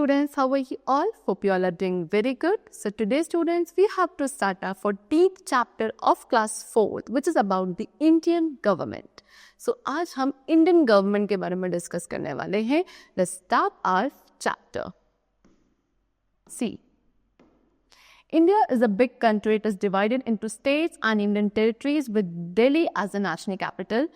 students, how are you all? Hope you all are doing very good. So today students, we have to start our 14th chapter of class 4th, which is about the Indian government. So आज हम Indian government के बारे में discuss करने वाले हैं. Let's start our chapter. See, India is a big country. It is divided into states and Indian territories with Delhi as the national capital.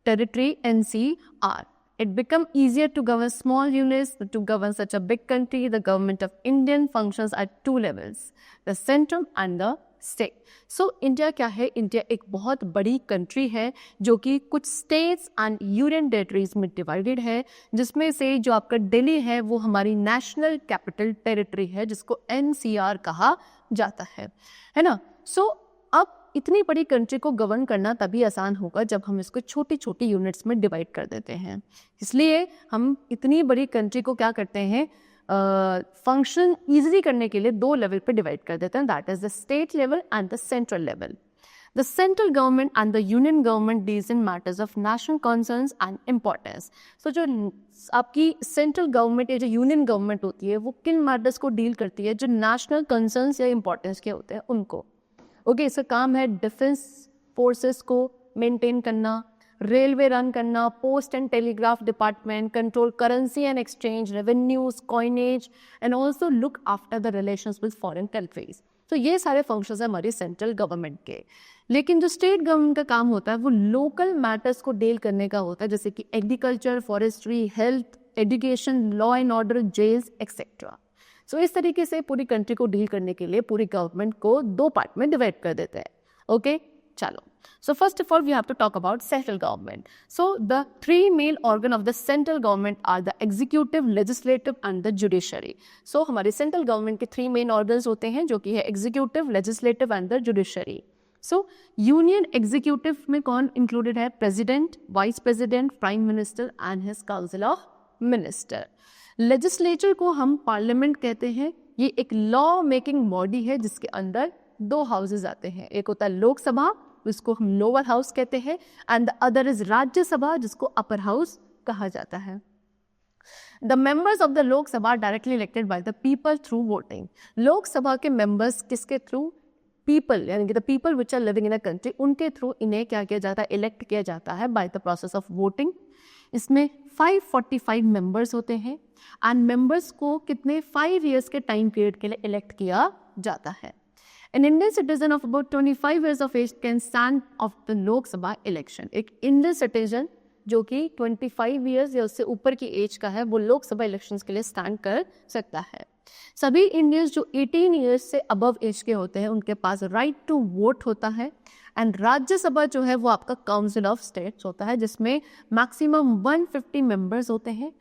Territory NCR. It become easier to govern small units. To govern such a big country, the government of Indian functions at two levels, the central and the state. So India क्या है? India एक बहुत बड़ी country है जो कि कुछ states and union territories में divided है, जिसमें से जो आपका दिल्ली है वो हमारी national capital territory है जिसको NCR कहा जाता है ना? So अब इतनी बड़ी कंट्री को गवर्न करना तभी आसान होगा जब हम इसको छोटी छोटी यूनिट्स में डिवाइड कर देते हैं. इसलिए हम इतनी बड़ी कंट्री को क्या करते हैं, फंक्शन इजीली करने के लिए दो लेवल पे डिवाइड कर देते हैं, that is the state level and the central level. The central government and the union government deals in matters of national concerns and importance. So जो आपकी सेंट्रल गवर्नमेंट या जो यूनियन गवर्नमेंट होती है वो किन मैटर्स को डील करती है, जो नेशनल कंसर्न्स या इम्पोर्टेंस के होते हैं उनको. ओके, इसका काम है डिफेंस फोर्सेस को मेंटेन करना, रेलवे रन करना, post and telegraph department, control currency and exchange, revenues, coinage and also look after the relations with foreign countries. तो ये सारे फंक्शंस हैं हमारी सेंट्रल गवर्नमेंट के. लेकिन जो स्टेट गवर्नमेंट का काम होता है वो लोकल मैटर्स को डील करने का होता है, जैसे कि agriculture, forestry, health, education, law and order, jails etcetera. So इस तरीके से पूरी कंट्री को डील करने के लिए पूरी गवर्नमेंट को दो पार्ट में डिवाइड कर देते हैं. ओके, चलो. So first of all we have to talk about central government. So the three main organ of the central government are the executive, legislative and the judiciary. So हमारे central government के three main organs होते हैं जो कि है executive, legislative and the judiciary. So union executive में कौन included है? President, vice president, prime minister and his council of minister. Legislature को हम पार्लियामेंट कहते हैं. ये एक लॉ मेकिंग बॉडी है जिसके अंदर दो हाउसेज आते हैं. एक होता है लोकसभा, जिसको हम लोअर हाउस कहते हैं, and the other is Rajya Sabha, जिसको अपर हाउस कहा जाता है. The members of the Lok Sabha directly elected by the people through voting. Lok Sabha के मेंबर्स किसके थ्रू? पीपल, यानी कि the people which are living in a country, उनके थ्रू इन्हें क्या किया जाता है? इलेक्ट किया जाता है by the process of voting. इसमें 545 मेंबर्स होते हैं एंड मेंबर्स को कितने 5 इयर्स के टाइम पीरियड के लिए इलेक्ट किया जाता है. An Indian citizen of about 25 years of age can stand of the लोक सभा इलेक्शन. एक इंडियन सिटीजन जो कि 25 इयर्स या उससे ऊपर की एज का है वो लोकसभा इलेक्शंस के लिए स्टैंड कर सकता है. सभी इंडियंस जो 18 इयर्स से अबव एज के होते हैं उनके पास राइट टू वोट होता है. एंड राज्यसभा जो है वो आपका काउंसिल ऑफ स्टेट्स होता है जिसमें मैक्सिमम 150 मेंबर्स होते हैं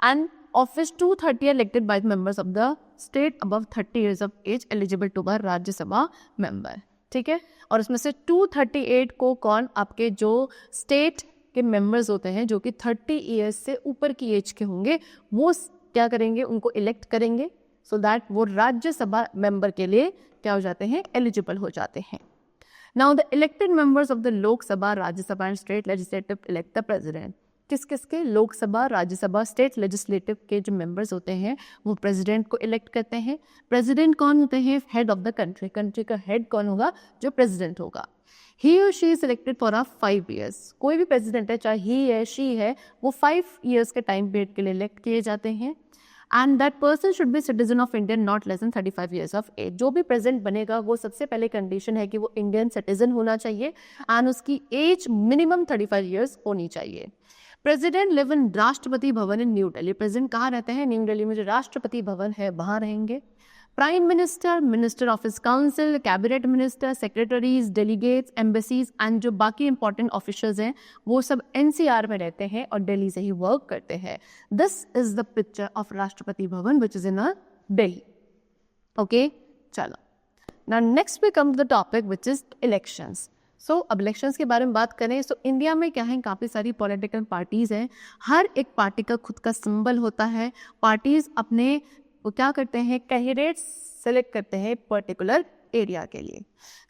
and office 230 elected by the members of the state above 30 years of age eligible to be Rajya Sabha member. ठीक है, और इसमें से 238 को कौन? आपके जो स्टेट के मेंबर्स होते हैं जो कि 30 इयर्स से ऊपर की एज के होंगे वो क्या करेंगे? उनको इलेक्ट करेंगे सो दैट वो राज्यसभा मेंबर के लिए क्या हो जाते हैं? एलिजिबल हो जाते हैं. Now the elected members of the Lok Sabha, Rajya Sabha and state legislative elect the president. किस किस के? लोकसभा, राज्यसभा, स्टेट लेजिस्लेटिव के जो मेंबर्स होते हैं वो प्रेसिडेंट को इलेक्ट करते हैं. प्रेसिडेंट कौन होते हैं? Head of the country. Country का हेड कौन होगा? जो प्रेसिडेंट होगा. ही और she is elected for a 5 years. कोई भी प्रेसिडेंट है, चाहे ही है, शी है, वो 5 इयर्स के टाइम पीरियड के लिए इलेक्ट किए जाते हैं. And that person should be citizen of Indian not less than 35 years of age. जो भी प्रेसिडेंट बनेगा वो सबसे पहले कंडीशन है कि वो इंडियन सिटीजन होना चाहिए एंड उसकी एज मिनिमम 35 इयर्स होनी चाहिए. President live in Rashtrapati Bhavan in new Delhi. President कहाँ रहते हैं? न्यू दिल्ली में जो राष्ट्रपति भवन है वहाँ रहेंगे. Prime minister, minister of his council, cabinet minister, secretaries, delegates, embassies and जो बाकी इंपॉर्टेंट ऑफिशियल्स हैं वो सब एनसीआर में रहते हैं और दिल्ली से ही वर्क करते हैं. This is the picture of Rashtrapati Bhavan which is in a Delhi. Okay, चलो. Now next we come to the topic which is elections. So अब इलेक्शंस के बारे में बात करें तो इंडिया में क्या है? काफ़ी सारी पॉलिटिकल पार्टीज़ हैं. हर एक पार्टी का खुद का सिंबल होता है. पार्टीज़ अपने वो क्या करते हैं? कैंडिडेट्स सेलेक्ट करते हैं पर्टिकुलर एरिया के लिए.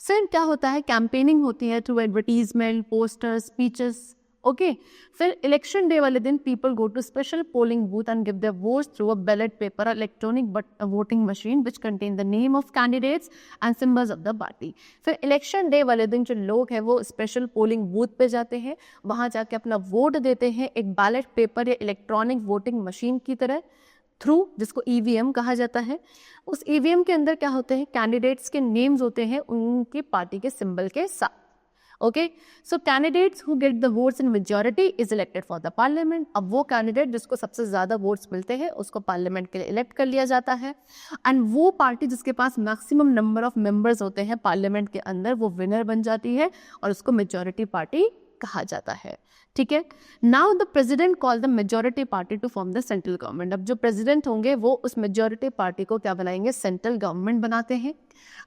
फिर क्या होता है? कैंपेनिंग होती है through advertisement, posters, speeches okay फिर इलेक्शन डे वाले दिन people go to special polling booth and give their votes through a ballot paper electronic voting machine which contain the name of candidates and symbols of the party. फिर election day वाले दिन जो लोग हैं वो special polling booth पे जाते हैं, वहाँ जाके अपना वोट देते हैं एक बैलेट पेपर या इलेक्ट्रॉनिक वोटिंग मशीन की तरह थ्रू, जिसको ईवीएम कहा जाता है। उस ईवीएम के अंदर क्या होते हैं, कैंडिडेट्स के नेम्स होते हैं उनकी पार्टी के सिंबल के साथ। Okay so candidates who get the votes in majority is elected for the parliament. अब वो कैंडिडेट जिसको सबसे ज्यादा वोट्स मिलते हैं उसको पार्लियामेंट के लिए इलेक्ट कर लिया जाता है। एंड वो पार्टी जिसके पास मैक्सिमम नंबर ऑफ मेंबर्स होते हैं पार्लियामेंट के अंदर वो विनर बन जाती है और उसको मेजॉरिटी पार्टी कहा जाता है। ठीक है, now the president call the majority party to form the central government. अब जो प्रेसिडेंट होंगे वो उस मेजॉरिटी पार्टी को क्या बनाएंगे, सेंट्रल गवर्नमेंट बनाते हैं।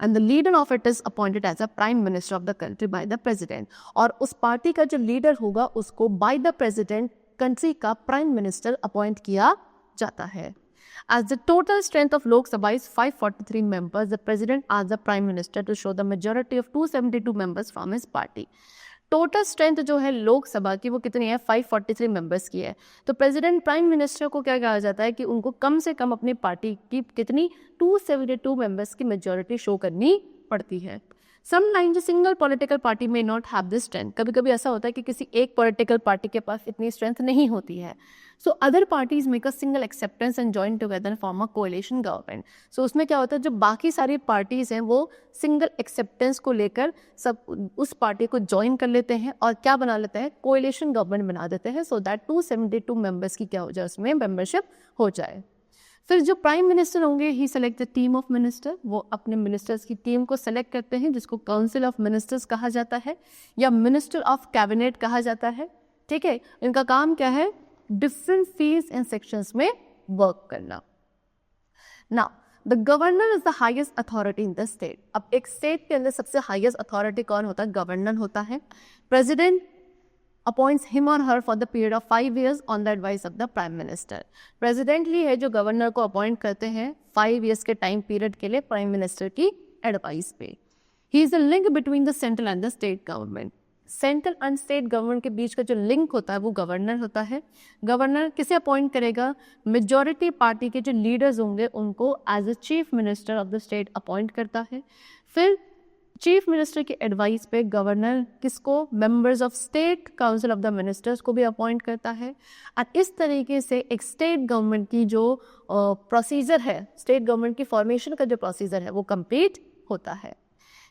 And the leader of it is appointed as a prime minister of the country by the president. और उस पार्टी का जो लीडर होगा उसको बाय द प्रेसिडेंट कंट्री का प्राइम मिनिस्टर अपॉइंट किया जाता है। As the total strength of Lok Sabha is 543 members, the president asks the prime minister to show the majority of 272 members from his party. Total strength जो है लोकसभा की वो कितनी है, 543 मेंबर्स की है। तो प्रेसिडेंट प्राइम मिनिस्टर को क्या कहा जाता है कि उनको कम से कम अपनी पार्टी की कितनी 272 मेंबर्स की मेजॉरिटी शो करनी पड़ती है। समटाइम्स सिंगल पॉलिटिकल पार्टी में नॉट हैव दिस स्ट्रेंथ। कभी कभी ऐसा होता है कि किसी एक पॉलिटिकल पार्टी के पास इतनी स्ट्रेंथ नहीं होती है। So other parties make a single acceptance and join together form a coalition government. So उसमें क्या होता है, जो बाकी सारी पार्टीज हैं वो सिंगल एक्सेप्टेंस को लेकर सब उस पार्टी को ज्वाइन कर लेते हैं और क्या बना लेते हैं, कोएलिशन गवर्नमेंट बना देते हैं, सो दैट 272 मेंबर्स की क्या हो जाए, उसमें मेंबरशिप हो जाए। फिर जो प्राइम मिनिस्टर होंगे ही select the team of minister. वो अपने मिनिस्टर्स की टीम को सेलेक्ट करते हैं जिसको काउंसिल ऑफ मिनिस्टर्स कहा जाता है या मिनिस्टर ऑफ कैबिनेट कहा जाता है। ठीक है, इनका काम क्या है, डिफरेंट फील्ड्स एंड सेक्शंस में वर्क करना। Now the governor is the highest authority in the state. अब एक स्टेट के अंदर सबसे हाईएस्ट अथॉरिटी कौन होता है, गवर्नर होता है। President appoints him or her for the period of 5 years on the advice of the prime minister. President ही है जो गवर्नर को अपॉइंट करते हैं 5 years के टाइम पीरियड के लिए प्राइम मिनिस्टर की एडवाइस पे। He is the link between the central and the state government. Central and state government के बीच का जो लिंक होता है वो गवर्नर होता है। गवर्नर किसे अपॉइंट करेगा, मेजॉरिटी पार्टी के जो लीडर्स होंगे उनको as a chief minister of the state appoint करता है। फिर चीफ मिनिस्टर की एडवाइस पे गवर्नर किसको, members of state council of the ministers को भी अपॉइंट करता है। और इस तरीके से एक स्टेट गवर्नमेंट की जो प्रोसीजर है, स्टेट गवर्नमेंट की फॉर्मेशन का जो प्रोसीजर है वो कंप्लीट होता है।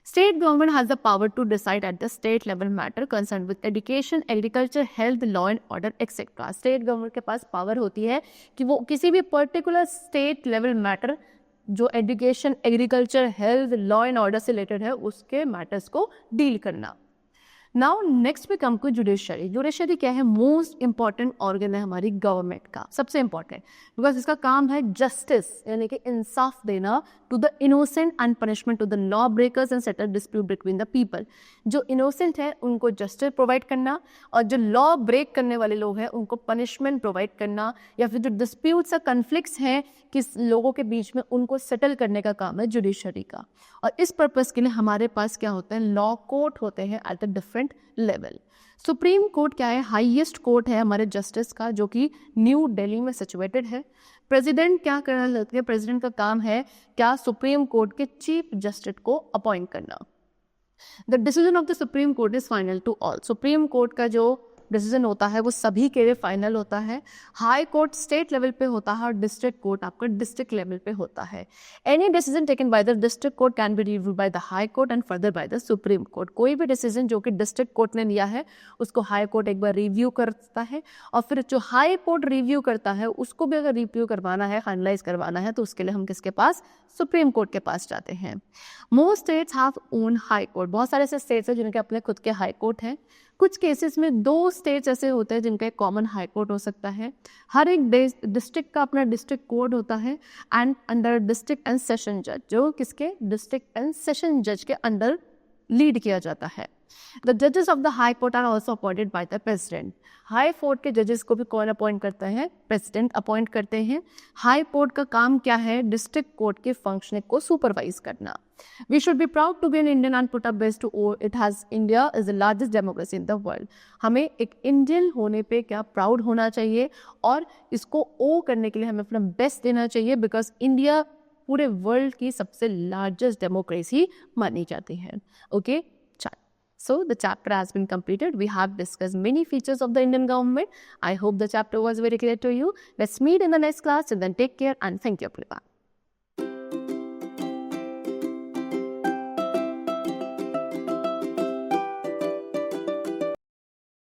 State government has the power to decide at the state level matter concerned with education, agriculture, health, law and order, etc. State government के पास पावर होती है कि वो किसी भी पर्टिकुलर स्टेट लेवल मैटर जो education, agriculture, health, law and order से related है उसके मैटर्स को डील करना। नाउ नेक्स्ट पे कम को जुडिशरी। जुडिशरी क्या है, मोस्ट इंपॉर्टेंट ऑर्गन है हमारी गवर्नमेंट का, सबसे इंपॉर्टेंट, बिकॉज इसका काम है जस्टिस यानी कि इंसाफ देना to the innocent and punishment to the law breakers and settle dispute between the people. जो इनोसेंट है उनको जस्टिस प्रोवाइड करना और जो लॉ ब्रेक करने वाले लोग हैं उनको पनिशमेंट प्रोवाइड करना, या फिर जो डिस्प्यूट्स या कन्फ्लिक्ट्स हैं किस लोगों के बीच में उनको सेटल करने का काम है जुडिशरी का। और इस पर्पस के लिए हमारे पास क्या होता है, लॉ कोर्ट होते हैं at the different level. Supreme court क्या है, हाईएस्ट कोर्ट है हमारे जस्टिस का जो कि न्यू दिल्ली में सिचुएटेड है। प्रेसिडेंट क्या करना लगता है, प्रेसिडेंट का काम है क्या, सुप्रीम कोर्ट के चीफ जस्टिस को अपॉइंट करना। The decision of the supreme court is final to all. Supreme court का जो डिसीजन होता है वो सभी के लिए फाइनल होता है। हाई कोर्ट स्टेट लेवल पे होता है और डिस्ट्रिक्ट कोर्ट आपका डिस्ट्रिक्ट लेवल पे होता है। Any decision taken by the district court can be reviewed by the high court and further by the supreme court. कोई भी डिसीजन जो कि डिस्ट्रिक्ट कोर्ट ने लिया है उसको हाई कोर्ट एक बार रिव्यू करता है और फिर जो हाई कोर्ट रिव्यू करता है उसको भी अगर रिव्यू करवाना है, फाइनलाइज करवाना है तो उसके लिए हम किसके पास, सुप्रीम कोर्ट के पास जाते हैं। Most states have own high court. बहुत सारे ऐसे स्टेट्स हैं जिनके अपने खुद के हाई कोर्ट हैं। कुछ केसेस में 2 स्टेट्स ऐसे होते हैं जिनका एक कॉमन हाई कोर्ट हो सकता है। हर एक डिस्ट्रिक्ट का अपना डिस्ट्रिक्ट कोर्ट होता है and under district and session जज, जो किसके, डिस्ट्रिक्ट एंड सेशन जज के अंडर लीड किया जाता है। द जजेस of the high court are also appointed by the president. High court के जजेस को भी कौन अपॉइंट करता है? प्रेसिडेंट अपॉइंट करते हैं। हाई कोर्ट का काम क्या है? डिस्ट्रिक्ट कोर्ट के फंक्शनिंग को सुपरवाइज करना। We should be proud to be an Indian and put our best to owe it has India is the largest democracy in the world। हमें एक इंडियन होने पे क्या प्राउड होना चाहिए और इसको ओ करने के लिए हमें अपना बेस्ट देना चाहिए, बिकॉज इंडिया पूरे वर्ल्ड की सबसे लार्जेस्ट डेमोक्रेसी मानी जाती है। Okay, so the chapter has been completed. We have discussed many features of the Indian government. I hope the chapter was very clear to you. Let's meet in the next class and then take care and thank you everyone.